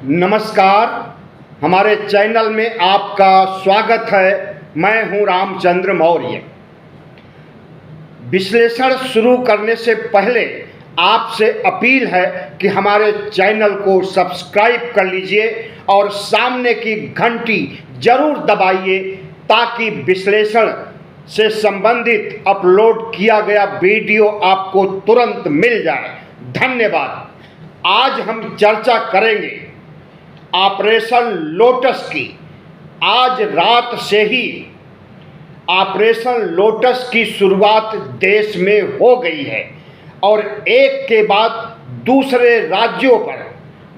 नमस्कार, हमारे चैनल में आपका स्वागत है। मैं हूं रामचंद्र मौर्य। विश्लेषण शुरू करने से पहले आपसे अपील है कि हमारे चैनल को सब्सक्राइब कर लीजिए और सामने की घंटी जरूर दबाइए ताकि विश्लेषण से संबंधित अपलोड किया गया वीडियो आपको तुरंत मिल जाए। धन्यवाद। आज हम चर्चा करेंगे ऑपरेशन लोटस की। आज रात से ही ऑपरेशन लोटस की शुरुआत देश में हो गई है और एक के बाद दूसरे राज्यों पर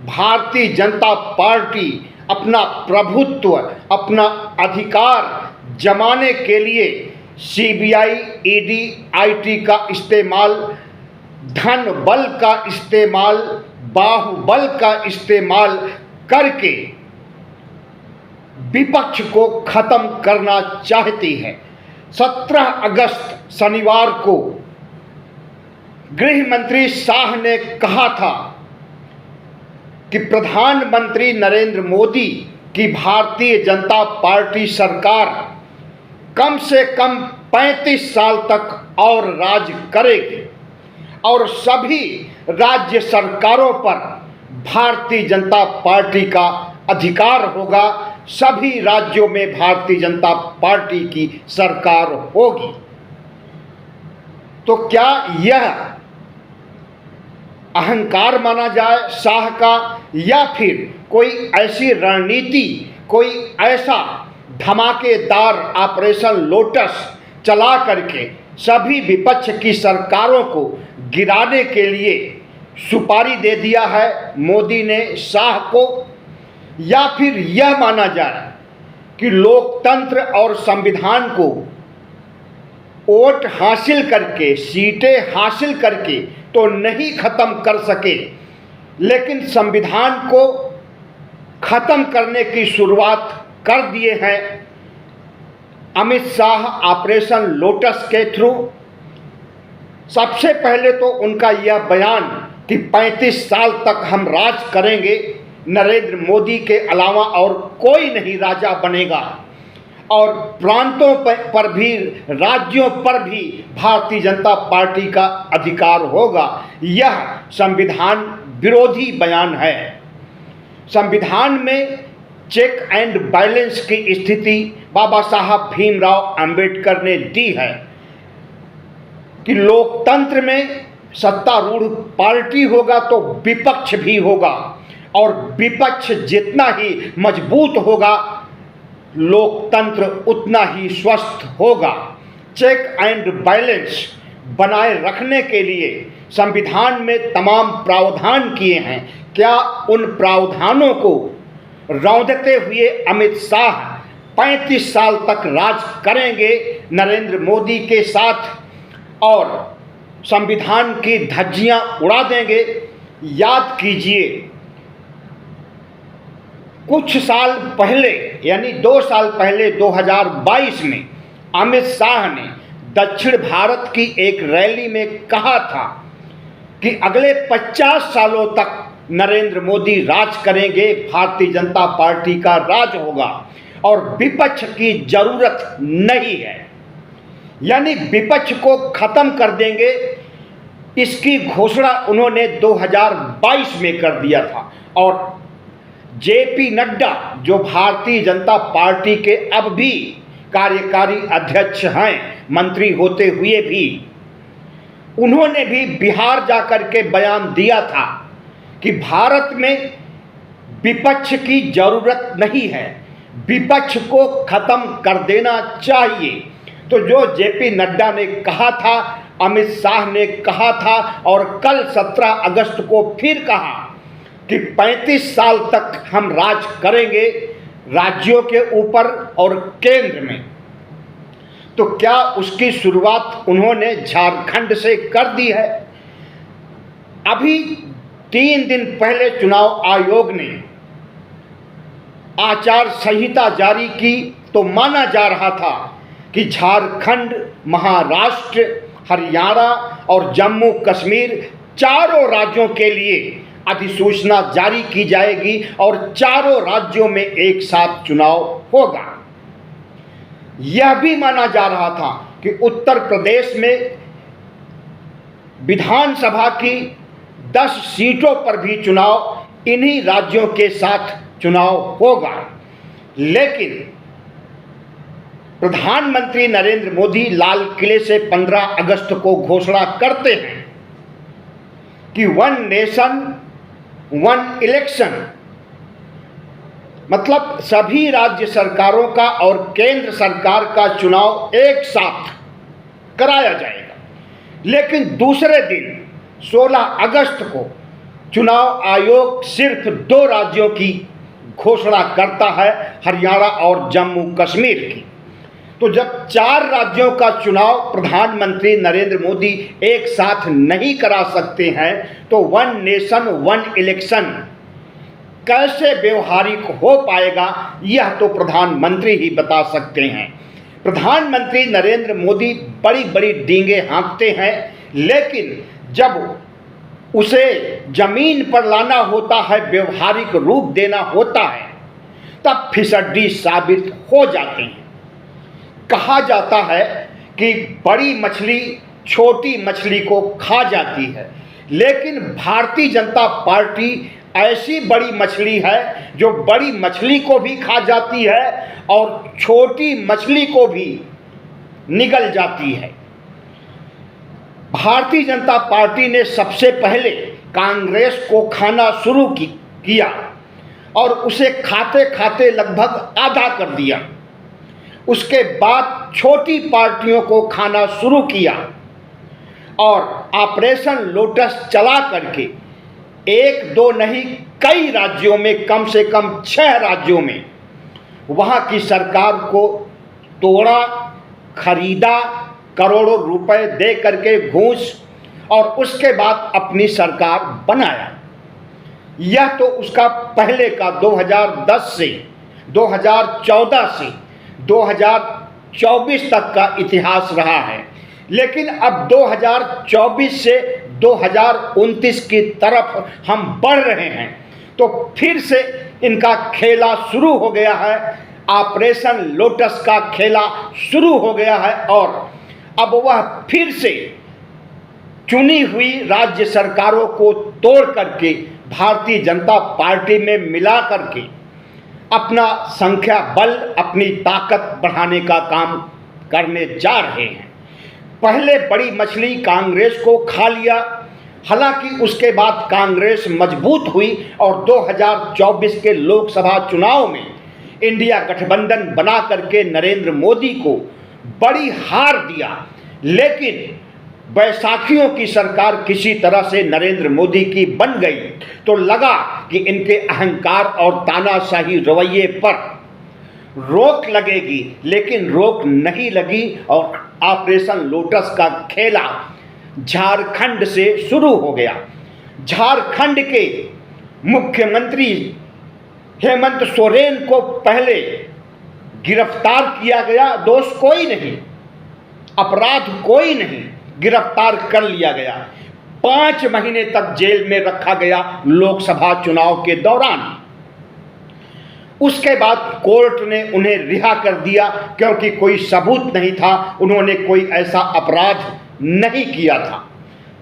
भारतीय जनता पार्टी अपना प्रभुत्व, अपना अधिकार जमाने के लिए सीबीआई, ईडी, आईटी का इस्तेमाल, धन बल का इस्तेमाल, बाहुबल का इस्तेमाल करके विपक्ष को खत्म करना चाहती है। 17 अगस्त शनिवार को गृह मंत्री शाह ने कहा था कि प्रधानमंत्री नरेंद्र मोदी की भारतीय जनता पार्टी सरकार कम से कम 35 साल तक और राज करेगी और सभी राज्य सरकारों पर भारतीय जनता पार्टी का अधिकार होगा। सभी राज्यों में भारतीय जनता पार्टी की सरकार होगी। तो क्या यह अहंकार माना जाए शाह का, या फिर कोई ऐसी रणनीति, कोई ऐसा धमाकेदार ऑपरेशन लोटस चला करके सभी विपक्ष की सरकारों को गिराने के लिए सुपारी दे दिया है मोदी ने शाह को, या फिर यह माना जाए कि लोकतंत्र और संविधान को वोट हासिल करके, सीटें हासिल करके तो नहीं खत्म कर सके, लेकिन संविधान को खत्म करने की शुरुआत कर दिए हैं अमित शाह ऑपरेशन लोटस के थ्रू। सबसे पहले तो उनका यह बयान कि 35 साल तक हम राज करेंगे, नरेंद्र मोदी के अलावा और कोई नहीं राजा बनेगा और प्रांतों पर भी, राज्यों पर भी भारतीय जनता पार्टी का अधिकार होगा, यह संविधान विरोधी बयान है। संविधान में चेक एंड बैलेंस की स्थिति बाबा साहब भीमराव अंबेडकर ने दी है कि लोकतंत्र में सत्तारूढ़ पार्टी होगा तो विपक्ष भी होगा और विपक्ष जितना ही मजबूत होगा लोकतंत्र उतना ही स्वस्थ होगा। चेक एंड बैलेंस बनाए रखने के लिए संविधान में तमाम प्रावधान किए हैं। क्या उन प्रावधानों को रौंदते हुए अमित शाह 35 साल तक राज करेंगे नरेंद्र मोदी के साथ और संविधान की धज्जियां उड़ा देंगे? याद कीजिए, कुछ साल पहले यानी 2 साल पहले 2022 में अमित शाह ने दक्षिण भारत की एक रैली में कहा था कि अगले 50 सालों तक नरेंद्र मोदी राज करेंगे, भारतीय जनता पार्टी का राज होगा और विपक्ष की जरूरत नहीं है, यानी विपक्ष को खत्म कर देंगे। इसकी घोषणा उन्होंने 2022 में कर दिया था और जेपी नड्डा जो भारतीय जनता पार्टी के अब भी कार्यकारी अध्यक्ष हैं, मंत्री होते हुए भी, उन्होंने भी बिहार जाकर के बयान दिया था कि भारत में विपक्ष की जरूरत नहीं है, विपक्ष को खत्म कर देना चाहिए। तो जो जेपी नड्डा ने कहा था, अमित शाह ने कहा था और कल 17 अगस्त को फिर कहा कि 35 साल तक हम राज करेंगे राज्यों के ऊपर और केंद्र में, तो क्या उसकी शुरुआत उन्होंने झारखंड से कर दी है? अभी 3 दिन पहले चुनाव आयोग ने आचार संहिता जारी की तो माना जा रहा था कि झारखंड, महाराष्ट्र, हरियाणा और जम्मू कश्मीर चारों राज्यों के लिए अधिसूचना जारी की जाएगी और चारों राज्यों में एक साथ चुनाव होगा। यह भी माना जा रहा था कि उत्तर प्रदेश में विधानसभा की 10 सीटों पर भी चुनाव इन्हीं राज्यों के साथ चुनाव होगा। लेकिन प्रधानमंत्री नरेंद्र मोदी लाल किले से 15 अगस्त को घोषणा करते हैं कि 1 नेशन 1 इलेक्शन, मतलब सभी राज्य सरकारों का और केंद्र सरकार का चुनाव एक साथ कराया जाएगा। लेकिन दूसरे दिन 16 अगस्त को चुनाव आयोग सिर्फ 2 राज्यों की घोषणा करता है, हरियाणा और जम्मू कश्मीर की। तो जब 4 राज्यों का चुनाव प्रधानमंत्री नरेंद्र मोदी एक साथ नहीं करा सकते हैं तो 1 नेशन 1 इलेक्शन कैसे व्यवहारिक हो पाएगा, यह तो प्रधानमंत्री ही बता सकते हैं। प्रधानमंत्री नरेंद्र मोदी बड़ी बड़ी डींगे हाँकते हैं, लेकिन जब उसे जमीन पर लाना होता है, व्यवहारिक रूप देना होता है, तब फिसड्डी साबित हो जाते हैं। कहा जाता है कि बड़ी मछली छोटी मछली को खा जाती है, लेकिन भारतीय जनता पार्टी ऐसी बड़ी मछली है जो बड़ी मछली को भी खा जाती है और छोटी मछली को भी निगल जाती है। भारतीय जनता पार्टी ने सबसे पहले कांग्रेस को खाना शुरू किया और उसे खाते खाते लगभग आधा कर दिया। उसके बाद छोटी पार्टियों को खाना शुरू किया और ऑपरेशन लोटस चला करके 1-2 नहीं कई राज्यों में, कम से कम 6 राज्यों में वहाँ की सरकार को तोड़ा, खरीदा, करोड़ों रुपए दे करके घूस, और उसके बाद अपनी सरकार बनाया। यह तो उसका पहले का 2010 से 2014 से 2024 तक का इतिहास रहा है। लेकिन अब 2024 से 2029 की तरफ हम बढ़ रहे हैं, तो फिर से इनका खेला शुरू हो गया है। ऑपरेशन लोटस का खेला शुरू हो गया है और अब वह फिर से चुनी हुई राज्य सरकारों को तोड़ करके भारतीय जनता पार्टी में मिला करके अपना संख्या बल, अपनी ताकत बढ़ाने का काम करने जा रहे हैं। पहले बड़ी मछली कांग्रेस को खा लिया, हालांकि उसके बाद कांग्रेस मजबूत हुई और 2024 के लोकसभा चुनाव में इंडिया गठबंधन बना करके नरेंद्र मोदी को बड़ी हार दिया। लेकिन बैसाखियों की सरकार किसी तरह से नरेंद्र मोदी की बन गई, तो लगा कि इनके अहंकार और तानाशाही रवैये पर रोक लगेगी, लेकिन रोक नहीं लगी और ऑपरेशन लोटस का खेला झारखंड से शुरू हो गया। झारखंड के मुख्यमंत्री हेमंत सोरेन को पहले गिरफ्तार किया गया, दोष कोई नहीं, अपराध कोई नहीं, गिरफ्तार कर लिया गया। 5 महीने तक जेल में रखा गया लोकसभा चुनाव के दौरान। उसके बाद कोर्ट ने उन्हें रिहा कर दिया क्योंकि कोई सबूत नहीं था, उन्होंने कोई ऐसा अपराध नहीं किया था।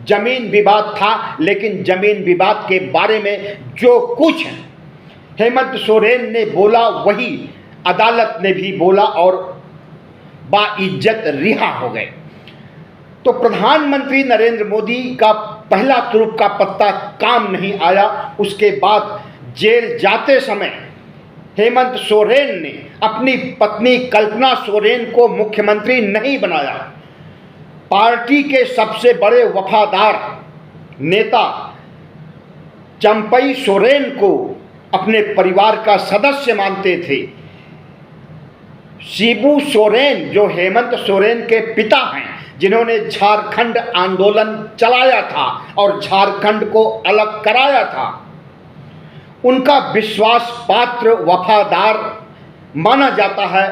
जमीन विवाद था, लेकिन जमीन विवाद के बारे में जो कुछ हेमंत सोरेन ने बोला वही अदालत ने भी बोला और बाइज्जत रिहा हो गए। तो प्रधानमंत्री नरेंद्र मोदी का पहला तुरुप का पत्ता काम नहीं आया। उसके बाद जेल जाते समय हेमंत सोरेन ने अपनी पत्नी कल्पना सोरेन को मुख्यमंत्री नहीं बनाया। पार्टी के सबसे बड़े वफादार नेता चंपई सोरेन को अपने परिवार का सदस्य मानते थे। शिबू सोरेन जो हेमंत सोरेन के पिता हैं, जिन्होंने झारखंड आंदोलन चलाया था और झारखंड को अलग कराया था, उनका विश्वास पात्र वफादार माना जाता है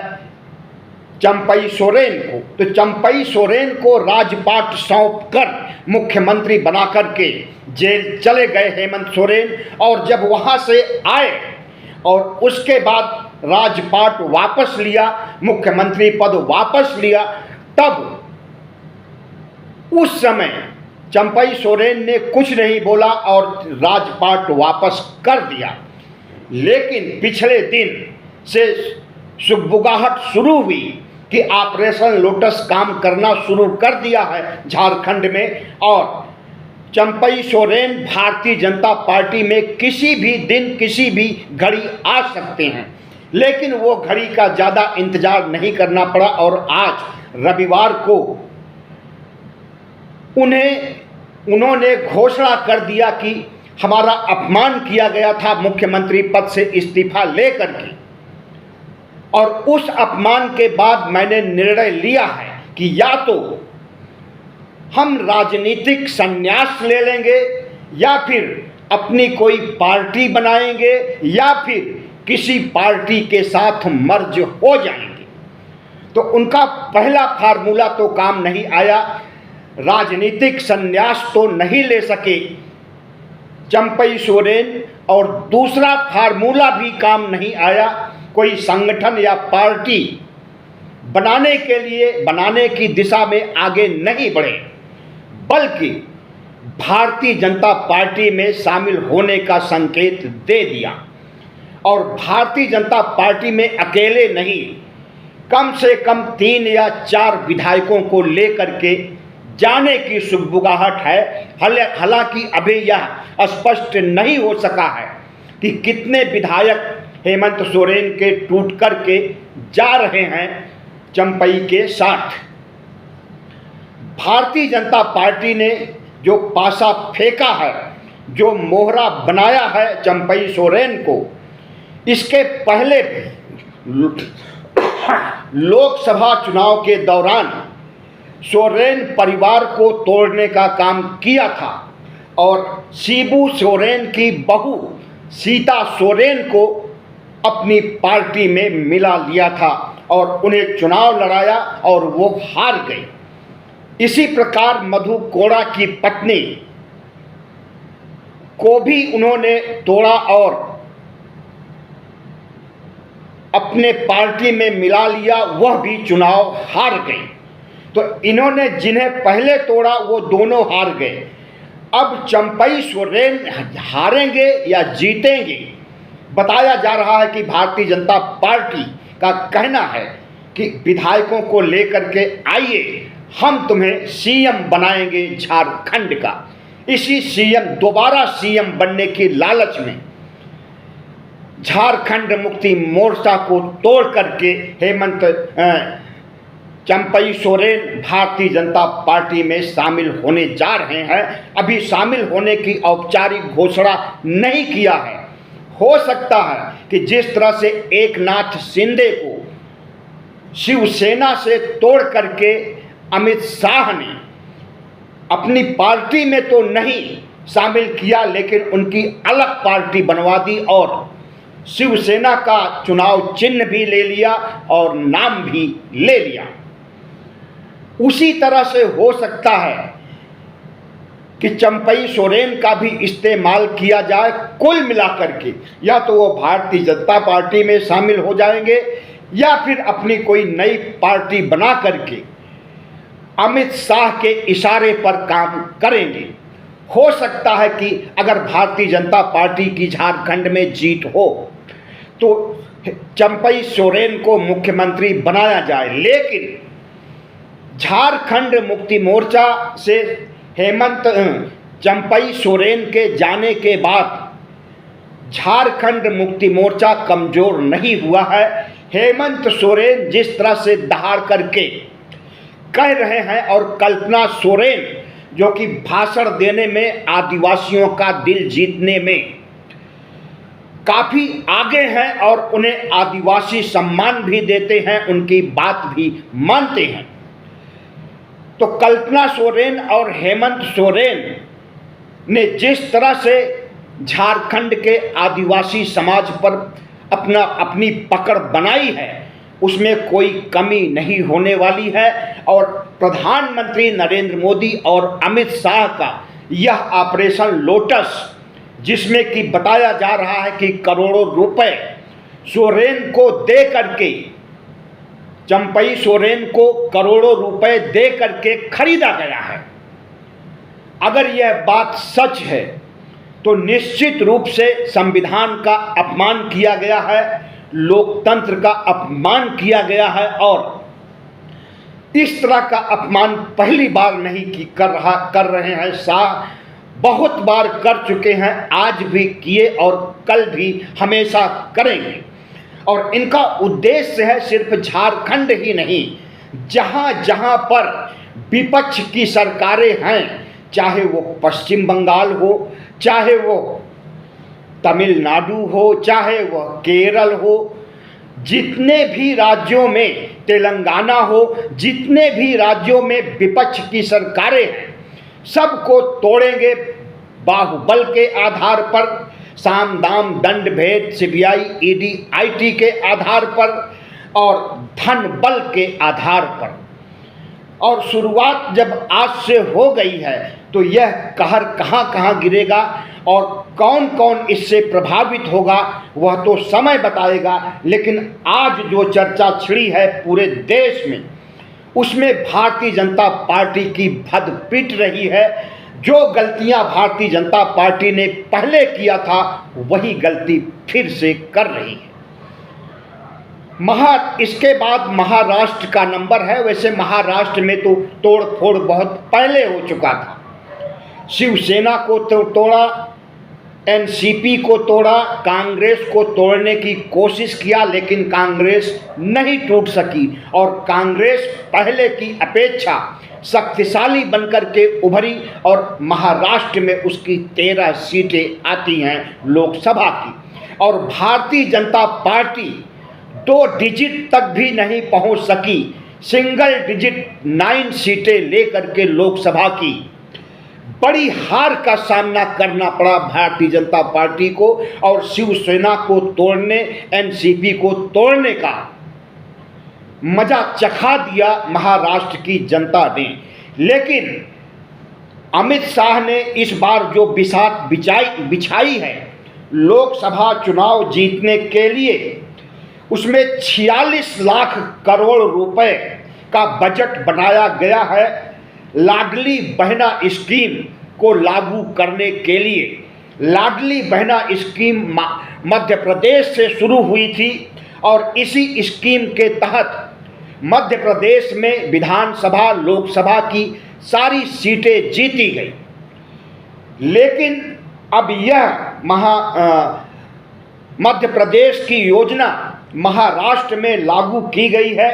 चंपई सोरेन को, तो चंपई सोरेन को राजपाट सौंप कर मुख्यमंत्री बना करके जेल चले गए हेमंत सोरेन। और जब वहां से आए और उसके बाद राजपाट वापस लिया, मुख्यमंत्री पद वापस लिया, तब उस समय चंपई सोरेन ने कुछ नहीं बोला और राजपाट वापस कर दिया। लेकिन पिछले दिन से सुगबुगाहट शुरू हुई कि ऑपरेशन लोटस काम करना शुरू कर दिया है झारखंड में, और चंपई सोरेन भारतीय जनता पार्टी में किसी भी दिन किसी भी घड़ी आ सकते हैं। लेकिन वो घड़ी का ज़्यादा इंतजार नहीं करना पड़ा और आज रविवार को उन्होंने घोषणा कर दिया कि हमारा अपमान किया गया था मुख्यमंत्री पद से इस्तीफा लेकर के, और उस अपमान के बाद मैंने निर्णय लिया है कि या तो हम राजनीतिक संन्यास ले लेंगे या फिर अपनी कोई पार्टी बनाएंगे या फिर किसी पार्टी के साथ मर्ज हो जाएंगे। तो उनका पहला फार्मूला तो काम नहीं आया, राजनीतिक संन्यास तो नहीं ले सके चंपई सोरेन, और दूसरा फार्मूला भी काम नहीं आया, कोई संगठन या पार्टी बनाने की दिशा में आगे नहीं बढ़े, बल्कि भारतीय जनता पार्टी में शामिल होने का संकेत दे दिया। और भारतीय जनता पार्टी में अकेले नहीं, कम से कम 3 या 4 विधायकों को लेकर के जाने की सुगबुगाहट है। हालांकि अभी यह स्पष्ट नहीं हो सका है कि कितने विधायक हेमंत सोरेन के टूट करके जा रहे हैं चंपई के साथ। भारतीय जनता पार्टी ने जो पासा फेंका है, जो मोहरा बनाया है चंपई सोरेन को, इसके पहले लोकसभा चुनाव के दौरान सोरेन परिवार को तोड़ने का काम किया था और शिबू सोरेन की बहू सीता सोरेन को अपनी पार्टी में मिला लिया था और उन्हें चुनाव लड़ाया और वो हार गई। इसी प्रकार मधु कोड़ा की पत्नी को भी उन्होंने तोड़ा और अपने पार्टी में मिला लिया, वह भी चुनाव हार गई। तो इन्होंने जिन्हें पहले तोड़ा वो दोनों हार गए। अब चंपई सोरेन हारेंगे या जीतेंगे, बताया जा रहा है कि भारतीय जनता पार्टी का कहना है कि विधायकों को लेकर के आइए, हम तुम्हें सीएम बनाएंगे झारखंड का। इसी दोबारा सीएम बनने की लालच में झारखंड मुक्ति मोर्चा को तोड़ करके चंपई सोरेन भारतीय जनता पार्टी में शामिल होने जा रहे हैं। अभी शामिल होने की औपचारिक घोषणा नहीं किया है। हो सकता है कि जिस तरह से एकनाथ शिंदे को शिवसेना से तोड़ करके अमित शाह ने अपनी पार्टी में तो नहीं शामिल किया, लेकिन उनकी अलग पार्टी बनवा दी और शिवसेना का चुनाव चिन्ह भी ले लिया और नाम भी ले लिया। उसी तरह से हो सकता है कि चंपई सोरेन का भी इस्तेमाल किया जाए। कुल मिलाकर के या तो वो भारतीय जनता पार्टी में शामिल हो जाएंगे या फिर अपनी कोई नई पार्टी बना करके अमित शाह के इशारे पर काम करेंगे। हो सकता है कि अगर भारतीय जनता पार्टी की झारखंड में जीत हो तो चंपई सोरेन को मुख्यमंत्री बनाया जाए, लेकिन झारखंड मुक्ति मोर्चा से चंपई सोरेन के जाने के बाद झारखंड मुक्ति मोर्चा कमजोर नहीं हुआ है। हेमंत सोरेन जिस तरह से दहाड़ करके कह रहे हैं और कल्पना सोरेन जो कि भाषण देने में, आदिवासियों का दिल जीतने में काफ़ी आगे हैं और उन्हें आदिवासी सम्मान भी देते हैं, उनकी बात भी मानते हैं। तो कल्पना सोरेन और हेमंत सोरेन ने जिस तरह से झारखंड के आदिवासी समाज पर अपनी पकड़ बनाई है, उसमें कोई कमी नहीं होने वाली है। और प्रधानमंत्री नरेंद्र मोदी और अमित शाह का यह ऑपरेशन लोटस, जिसमें कि बताया जा रहा है कि करोड़ों रुपए सोरेन को दे करके, चंपई सोरेन को करोड़ों रुपए दे करके खरीदा गया है, अगर यह बात सच है तो निश्चित रूप से संविधान का अपमान किया गया है, लोकतंत्र का अपमान किया गया है। और इस तरह का अपमान पहली बार नहीं कर रहे हैं शाह, बहुत बार कर चुके हैं, आज भी किए और कल भी हमेशा करेंगे। और इनका उद्देश्य है सिर्फ झारखंड ही नहीं, जहां जहां पर विपक्ष की सरकारें हैं, चाहे वो पश्चिम बंगाल हो, चाहे वो तमिलनाडु हो, चाहे वह केरल हो, जितने भी राज्यों में, तेलंगाना हो, जितने भी राज्यों में विपक्ष की सरकारें हैं, सबको तोड़ेंगे बाहुबल के आधार पर, साम दाम दंड भेद सीबीआई ईडी आईटी के आधार पर और धन बल के आधार पर। और शुरुआत जब आज से हो गई है तो यह कहर कहाँ कहाँ गिरेगा और कौन कौन इससे प्रभावित होगा वह तो समय बताएगा। लेकिन आज जो चर्चा छिड़ी है पूरे देश में, उसमें भारतीय जनता पार्टी की भद पिट रही है। जो गलतियां भारतीय जनता पार्टी ने पहले किया था वही गलती फिर से कर रही है। इसके बाद महाराष्ट्र का नंबर है। वैसे महाराष्ट्र में तो तोड़ फोड़ बहुत पहले हो चुका था। शिवसेना को तो तोड़ा, एनसीपी को तोड़ा, कांग्रेस को तोड़ने की कोशिश किया, लेकिन कांग्रेस नहीं टूट सकी और कांग्रेस पहले की अपेक्षा शक्तिशाली बनकर के उभरी और महाराष्ट्र में उसकी 13 सीटें आती हैं लोकसभा की। और भारतीय जनता पार्टी 2 डिजिट तक भी नहीं पहुंच सकी, सिंगल डिजिट 9 सीटें लेकर के लोकसभा की बड़ी हार का सामना करना पड़ा भारतीय जनता पार्टी को। और शिवसेना को तोड़ने, एनसीपी को तोड़ने का मजा चखा दिया महाराष्ट्र की जनता ने। लेकिन अमित शाह ने इस बार जो बिसात बिछाई है लोकसभा चुनाव जीतने के लिए, उसमें 46 लाख करोड़ रुपए का बजट बनाया गया है लाडली बहना स्कीम को लागू करने के लिए। लाडली बहना स्कीम मध्य प्रदेश से शुरू हुई थी और इसी स्कीम के तहत मध्य प्रदेश में विधानसभा लोकसभा की सारी सीटें जीती गई। लेकिन अब यह मध्य प्रदेश की योजना महाराष्ट्र में लागू की गई है।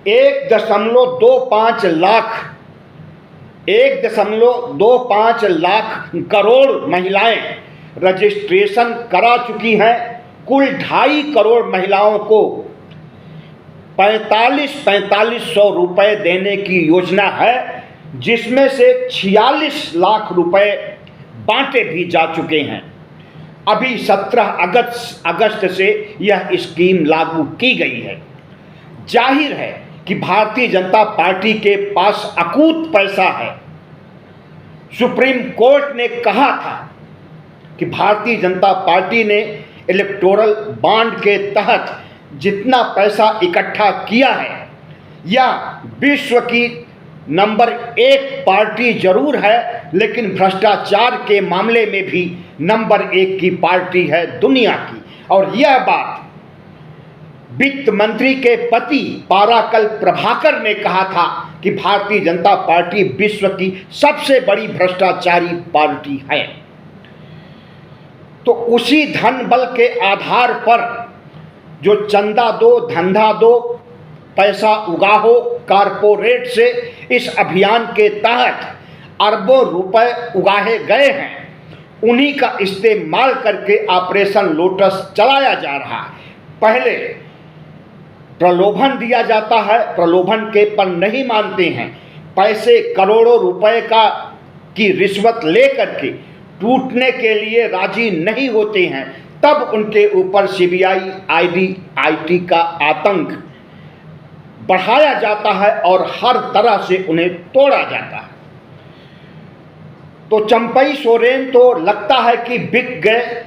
1.25 लाख करोड़ महिलाएं रजिस्ट्रेशन करा चुकी हैं। कुल 2.5 करोड़ महिलाओं को 4500 रुपए देने की योजना है, जिसमें से 46 लाख रुपए बांटे भी जा चुके हैं। अभी 17 अगस्त से यह स्कीम लागू की गई है। जाहिर है कि भारतीय जनता पार्टी के पास अकूत पैसा है। सुप्रीम कोर्ट ने कहा था कि भारतीय जनता पार्टी ने इलेक्टोरल बॉन्ड के तहत जितना पैसा इकट्ठा किया है, या विश्व की नंबर 1 पार्टी जरूर है, लेकिन भ्रष्टाचार के मामले में भी नंबर 1 की पार्टी है दुनिया की। और यह बात वित्त मंत्री के पति पाराकल प्रभाकर ने कहा था कि भारतीय जनता पार्टी विश्व की सबसे बड़ी भ्रष्टाचारी पार्टी है। तो उसी धन बल के आधार पर जो चंदा दो, धंधा दो, पैसा उगाहो कारपोरेट से, इस अभियान के तहत अरबों रुपए उगाहे गए हैं, उन्हीं का इस्तेमाल करके ऑपरेशन लोटस चलाया जा रहा है। पहले प्रलोभन दिया जाता है, प्रलोभन के पर नहीं मानते हैं, पैसे करोड़ों रुपए की रिश्वत लेकर के टूटने के लिए राजी नहीं होते हैं, तब उनके ऊपर सीबीआई आईटी का आतंक बढ़ाया जाता है और हर तरह से उन्हें तोड़ा जाता है। तो चंपई सोरेन तो लगता है कि बिक गए।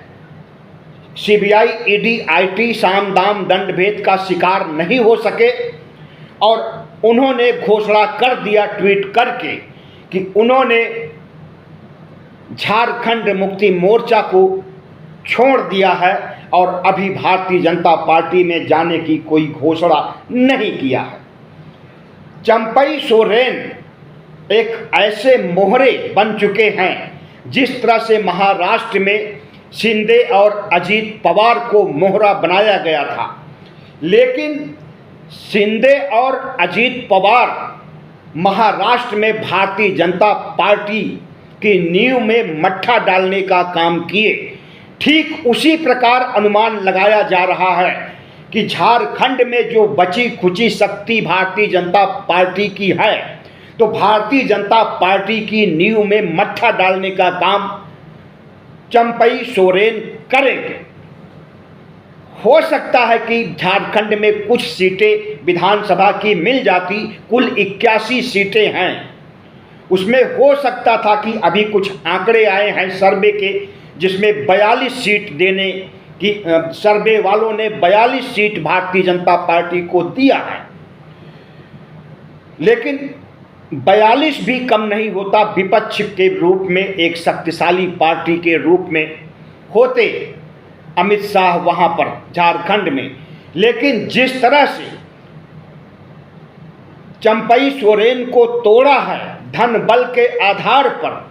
सीबीआई ईडी आईटी साम दाम दंड भेद का शिकार नहीं हो सके और उन्होंने घोषणा कर दिया ट्वीट करके कि उन्होंने झारखंड मुक्ति मोर्चा को छोड़ दिया है और अभी भारतीय जनता पार्टी में जाने की कोई घोषणा नहीं किया है। चंपई सोरेन एक ऐसे मोहरे बन चुके हैं जिस तरह से महाराष्ट्र में शिंदे और अजीत पवार को मोहरा बनाया गया था, लेकिन शिंदे और अजीत पवार महाराष्ट्र में भारतीय जनता पार्टी की नींव में मट्ठा डालने का काम किए। ठीक उसी प्रकार अनुमान लगाया जा रहा है कि झारखंड में जो बची खुची शक्ति भारतीय जनता पार्टी की है, तो भारतीय जनता पार्टी की नींव में मट्ठा डालने का काम चंपई सोरेन करेंगे। हो सकता है कि झारखंड में कुछ सीटें विधानसभा की मिल जाती, कुल 81 सीटें हैं, उसमें हो सकता था कि अभी कुछ आंकड़े आए हैं सर्वे के जिसमें 42 सीट देने की सर्वे वालों ने 42 सीट भारतीय जनता पार्टी को दिया है, लेकिन 42 भी कम नहीं होता। विपक्ष के रूप में एक शक्तिशाली पार्टी के रूप में होते अमित शाह वहां पर झारखंड में, लेकिन जिस तरह से चंपई सोरेन को तोड़ा है धन बल के आधार पर,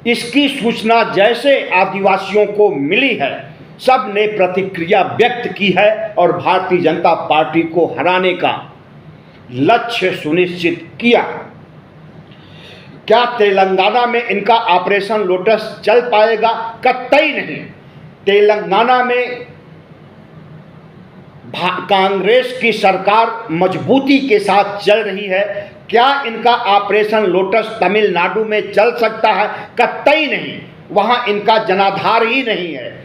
इसकी सूचना जैसे आदिवासियों को मिली है, सब ने प्रतिक्रिया व्यक्त की है और भारतीय जनता पार्टी को हराने का लक्ष्य सुनिश्चित किया। क्या तेलंगाना में इनका ऑपरेशन लोटस चल पाएगा? कतई नहीं। तेलंगाना में कांग्रेस की सरकार मजबूती के साथ चल रही है। क्या इनका ऑपरेशन लोटस तमिलनाडु में चल सकता है? कतई नहीं। वहां इनका जनाधार ही नहीं है।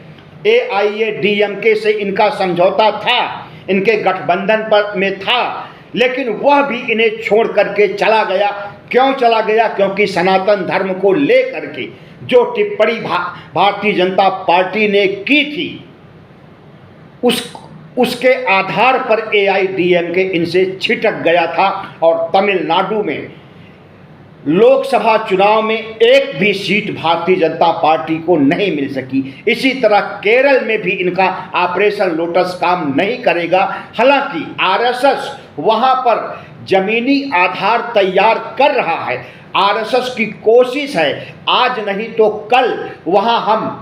AIADMK से इनका समझौता था, इनके गठबंधन पर में था, लेकिन वह भी इन्हें छोड़ करके चला गया। क्यों चला गया? क्योंकि सनातन धर्म को लेकर के जो टिप्पणी भारतीय जनता पार्टी ने की थी, उसके आधार पर AIADMK इनसे छिटक गया था और तमिलनाडु में लोकसभा चुनाव में एक भी सीट भारतीय जनता पार्टी को नहीं मिल सकी। इसी तरह केरल में भी इनका ऑपरेशन लोटस काम नहीं करेगा। हालांकि RSS वहां पर जमीनी आधार तैयार कर रहा है। RSS की कोशिश है आज नहीं तो कल वहां हम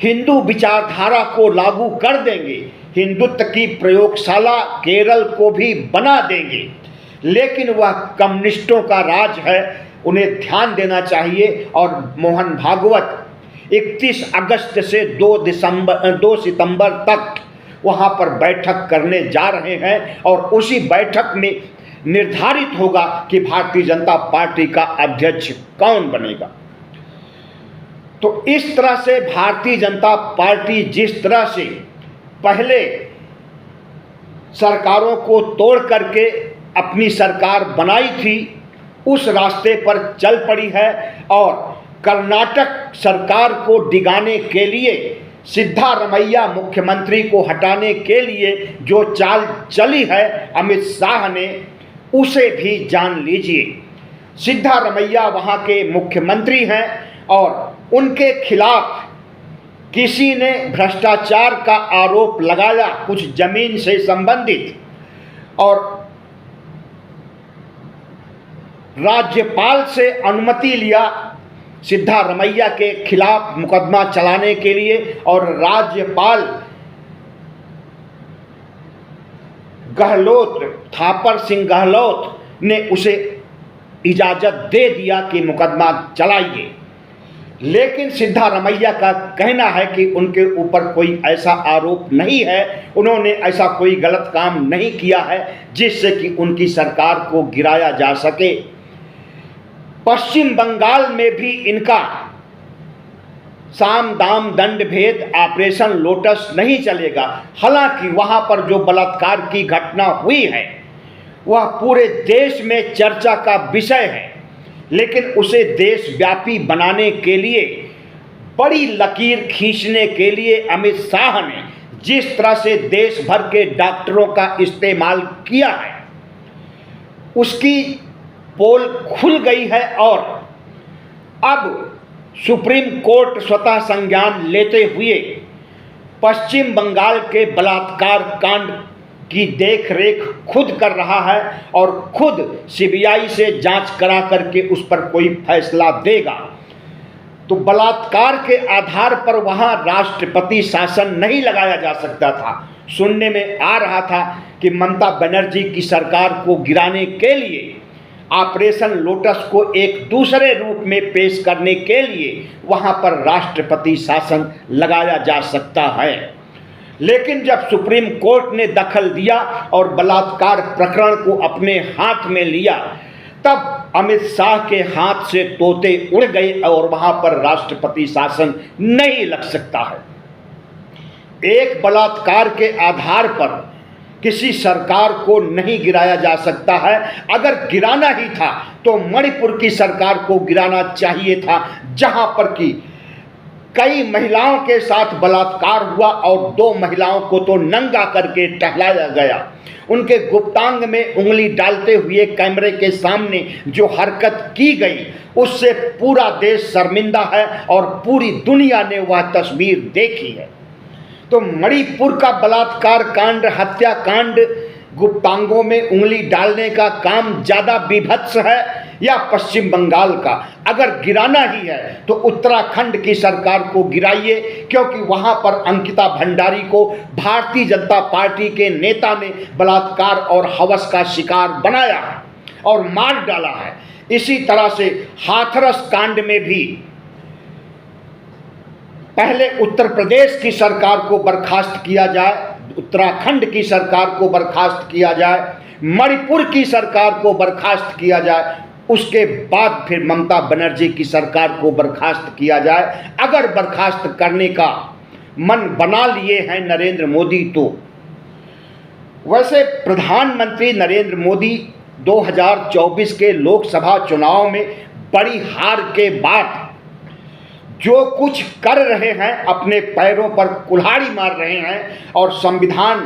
हिंदू विचारधारा को लागू कर देंगे, हिंदुत्व की प्रयोगशाला केरल को भी बना देंगे, लेकिन वह कम्युनिस्टों का राज है, उन्हें ध्यान देना चाहिए। और मोहन भागवत 31 अगस्त से 2 सितंबर तक वहां पर बैठक करने जा रहे हैं और उसी बैठक में निर्धारित होगा कि भारतीय जनता पार्टी का अध्यक्ष कौन बनेगा। तो इस तरह से भारतीय जनता पार्टी जिस तरह से पहले सरकारों को तोड़ करके अपनी सरकार बनाई थी, उस रास्ते पर चल पड़ी है और कर्नाटक सरकार को डिगाने के लिए, सिद्धारमैया मुख्यमंत्री को हटाने के लिए जो चाल चली है अमित शाह ने, उसे भी जान लीजिए। सिद्धारमैया वहाँ के मुख्यमंत्री हैं और उनके खिलाफ किसी ने भ्रष्टाचार का आरोप लगाया कुछ जमीन से संबंधित, और राज्यपाल से अनुमति लिया सिद्धारमैया के खिलाफ मुकदमा चलाने के लिए, और राज्यपाल गहलोत, थापर सिंह गहलोत ने उसे इजाज़त दे दिया कि मुकदमा चलाइए। लेकिन सिद्धारमैया का कहना है कि उनके ऊपर कोई ऐसा आरोप नहीं है, उन्होंने ऐसा कोई गलत काम नहीं किया है जिससे कि उनकी सरकार को गिराया जा सके। पश्चिम बंगाल में भी इनका साम दाम दंड भेद ऑपरेशन लोटस नहीं चलेगा। हालांकि वहां पर जो बलात्कार की घटना हुई है वह पूरे देश में चर्चा का विषय है, लेकिन उसे देशव्यापी बनाने के लिए, बड़ी लकीर खींचने के लिए अमित शाह ने जिस तरह से देश भर के डॉक्टरों का इस्तेमाल किया है उसकी पोल खुल गई है। और अब सुप्रीम कोर्ट स्वतः संज्ञान लेते हुए पश्चिम बंगाल के बलात्कार कांड की देखरेख खुद कर रहा है और खुद सीबीआई से जांच करा करके उस पर कोई फैसला देगा। तो बलात्कार के आधार पर वहां राष्ट्रपति शासन नहीं लगाया जा सकता था। सुनने में आ रहा था कि ममता बनर्जी की सरकार को गिराने के लिए, ऑपरेशन लोटस को एक दूसरे रूप में पेश करने के लिए वहां पर राष्ट्रपति शासन लगाया जा सकता है। लेकिन जब सुप्रीम कोर्ट ने दखल दिया और बलात्कार प्रकरण को अपने हाथ में लिया, तब अमित शाह के हाथ से तोते उड़ गए और वहां पर राष्ट्रपति शासन नहीं लग सकता है। एक बलात्कार के आधार पर किसी सरकार को नहीं गिराया जा सकता है। अगर गिराना ही था तो मणिपुर की सरकार को गिराना चाहिए था, जहां पर कि कई महिलाओं के साथ बलात्कार हुआ और 2 महिलाओं को तो नंगा करके टहलाया गया। उनके गुप्तांग में उंगली डालते हुए कैमरे के सामने जो हरकत की गई उससे पूरा देश शर्मिंदा है और पूरी दुनिया ने वह तस्वीर देखी है। तो मणिपुर का बलात्कार कांड, हत्याकांड, गुप्तांगों में उंगली डालने का काम ज़्यादा विभत्स है या पश्चिम बंगाल का? अगर गिराना ही है तो उत्तराखंड की सरकार को गिराइए, क्योंकि वहां पर अंकिता भंडारी को भारतीय जनता पार्टी के नेता ने बलात्कार और हवस का शिकार बनाया है और मार डाला है। इसी तरह से हाथरस कांड में भी पहले उत्तर प्रदेश की सरकार को बर्खास्त किया जाए, उत्तराखंड की सरकार को बर्खास्त किया जाए, मणिपुर की सरकार को बर्खास्त किया जाए, उसके बाद फिर ममता बनर्जी की सरकार को बर्खास्त किया जाए। अगर बर्खास्त करने का मन बना लिए हैं नरेंद्र मोदी तो। वैसे प्रधानमंत्री नरेंद्र मोदी 2024 के लोकसभा चुनाव में बड़ी हार के बाद जो कुछ कर रहे हैं, अपने पैरों पर कुल्हाड़ी मार रहे हैं और संविधान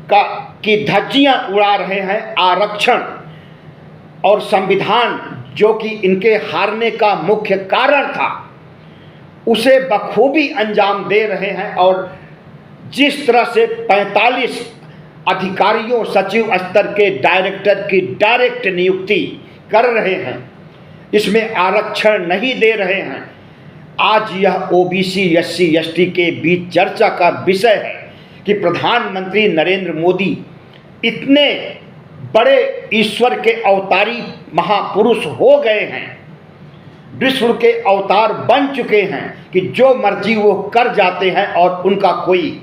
की धज्जियां उड़ा रहे हैं। आरक्षण और संविधान जो कि इनके हारने का मुख्य कारण था, उसे बखूबी अंजाम दे रहे हैं। और जिस तरह से 45 अधिकारियों, सचिव स्तर के डायरेक्टर की डायरेक्ट नियुक्ति कर रहे हैं, इसमें आरक्षण नहीं दे रहे हैं। आज यह ओबीसी, एससी, एसटी के बीच चर्चा का विषय है कि प्रधानमंत्री नरेंद्र मोदी इतने बड़े ईश्वर के अवतारी महापुरुष हो गए हैं, विष्णु के अवतार बन चुके हैं कि जो मर्जी वो कर जाते हैं और उनका कोई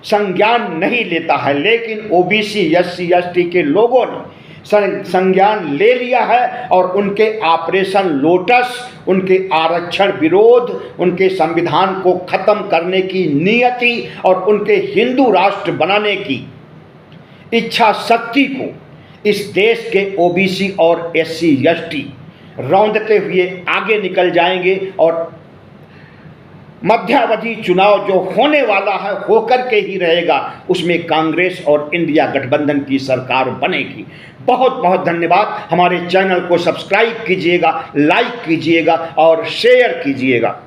संज्ञान नहीं लेता है। लेकिन ओबीसी, एससी, एसटी के लोगों ने संज्ञान ले लिया है और उनके ऑपरेशन लोटस, उनके आरक्षण विरोध, उनके संविधान को खत्म करने की नियति और उनके हिंदू राष्ट्र बनाने की इच्छा शक्ति को इस देश के ओबीसी और एससी, एसटी रौंदते हुए आगे निकल जाएंगे। और मध्यावधि चुनाव जो होने वाला है, होकर के ही रहेगा, उसमें कांग्रेस और इंडिया गठबंधन की सरकार बनेगी। बहुत बहुत धन्यवाद। हमारे चैनल को सब्सक्राइब कीजिएगा, लाइक कीजिएगा और शेयर कीजिएगा।